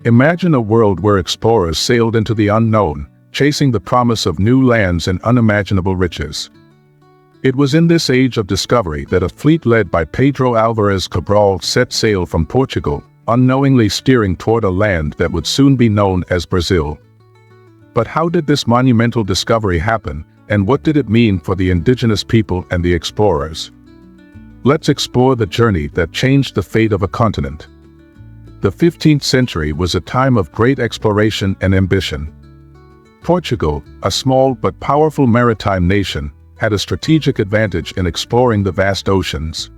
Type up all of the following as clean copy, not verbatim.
Imagine a world where explorers sailed into the unknown, chasing the promise of new lands and unimaginable riches. It was in this age of discovery that a fleet led by Pedro Álvares Cabral set sail from Portugal, unknowingly steering toward a land that would soon be known as Brazil. But how did this monumental discovery happen, and what did it mean for the indigenous people and the explorers? Let's explore the journey that changed the fate of a continent. The 15th century was a time of great exploration and ambition. Portugal, a small but powerful maritime nation, had a strategic advantage in exploring the vast oceans.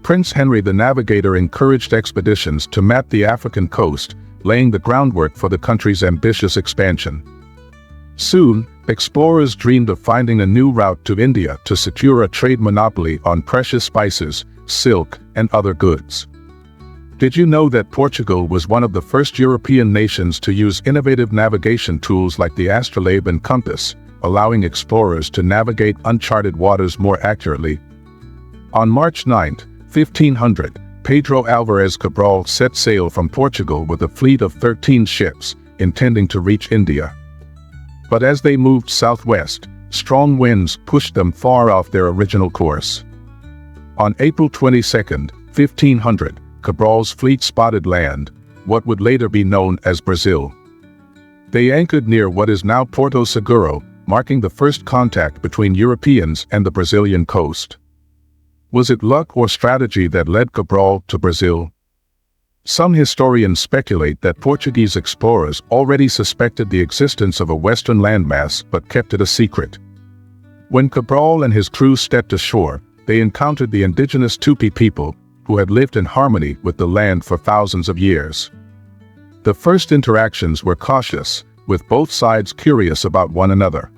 Prince Henry the Navigator encouraged expeditions to map the African coast, laying the groundwork for the country's ambitious expansion. Soon, explorers dreamed of finding a new route to India to secure a trade monopoly on precious spices, silk, and other goods. Did you know that Portugal was one of the first European nations to use innovative navigation tools like the astrolabe and compass, allowing explorers to navigate uncharted waters more accurately? On March 9, 1500, Pedro Álvares Cabral set sail from Portugal with a fleet of 13 ships, intending to reach India. But as they moved southwest, strong winds pushed them far off their original course. On April 22, 1500, Cabral's fleet spotted land, what would later be known as Brazil. They anchored near what is now Porto Seguro, marking the first contact between Europeans and the Brazilian coast. Was it luck or strategy that led Cabral to Brazil? Some historians speculate that Portuguese explorers already suspected the existence of a western landmass but kept it a secret. When Cabral and his crew stepped ashore, they encountered the indigenous Tupi people, who had lived in harmony with the land for thousands of years. The first interactions were cautious, with both sides curious about one another.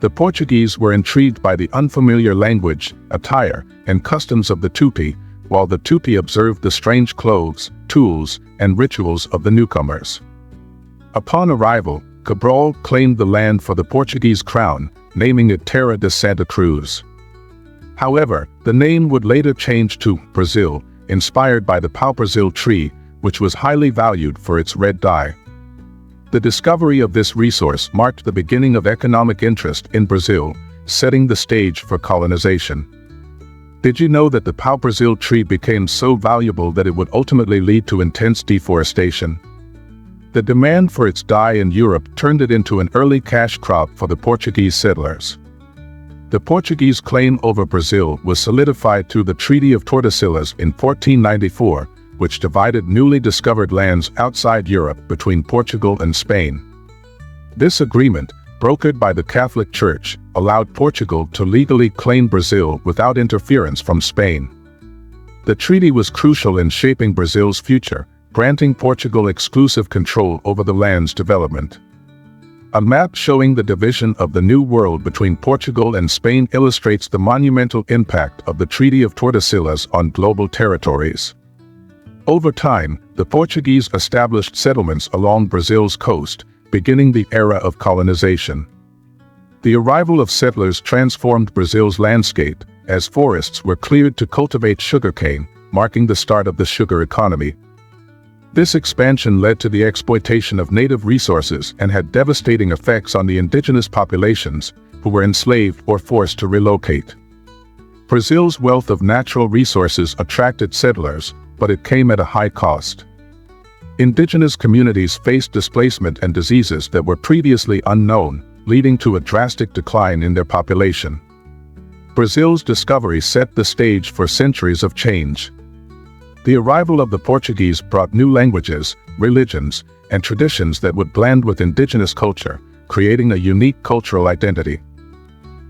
The Portuguese were intrigued by the unfamiliar language, attire, and customs of the Tupi, while the Tupi observed the strange clothes, tools, and rituals of the newcomers. Upon arrival, Cabral claimed the land for the Portuguese crown, naming it Terra de Santa Cruz. However, the name would later change to Brazil, inspired by the pau-brazil tree, which was highly valued for its red dye. The discovery of this resource marked the beginning of economic interest in Brazil, setting the stage for colonization. Did you know that the pau-brazil tree became so valuable that it would ultimately lead to intense deforestation? The demand for its dye in Europe turned it into an early cash crop for the Portuguese settlers. The Portuguese claim over Brazil was solidified through the Treaty of Tordesillas in 1494, which divided newly discovered lands outside Europe between Portugal and Spain. This agreement, brokered by the Catholic Church, allowed Portugal to legally claim Brazil without interference from Spain. The treaty was crucial in shaping Brazil's future, granting Portugal exclusive control over the land's development. A map showing the division of the New World between Portugal and Spain illustrates the monumental impact of the Treaty of Tordesillas on global territories. Over time, the Portuguese established settlements along Brazil's coast, beginning the era of colonization. The arrival of settlers transformed Brazil's landscape, as forests were cleared to cultivate sugarcane, marking the start of the sugar economy. This expansion led to the exploitation of native resources and had devastating effects on the indigenous populations, who were enslaved or forced to relocate. Brazil's wealth of natural resources attracted settlers, but it came at a high cost. Indigenous communities faced displacement and diseases that were previously unknown, leading to a drastic decline in their population. Brazil's discovery set the stage for centuries of change. The arrival of the Portuguese brought new languages, religions, and traditions that would blend with indigenous culture, creating a unique cultural identity.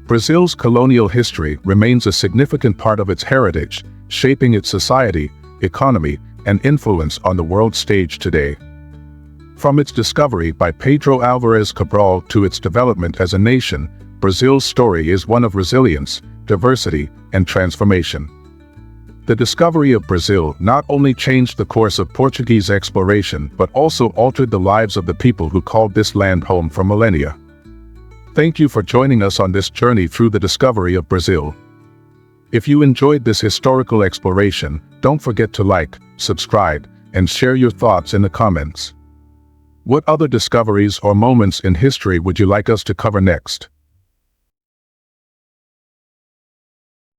Brazil's colonial history remains a significant part of its heritage, shaping its society, economy, and influence on the world stage today. From its discovery by Pedro Álvares Cabral to its development as a nation, Brazil's story is one of resilience, diversity, and transformation. The discovery of Brazil not only changed the course of Portuguese exploration but also altered the lives of the people who called this land home for millennia. Thank you for joining us on this journey through the discovery of Brazil. If you enjoyed this historical exploration, don't forget to like, subscribe, and share your thoughts in the comments. What other discoveries or moments in history would you like us to cover next?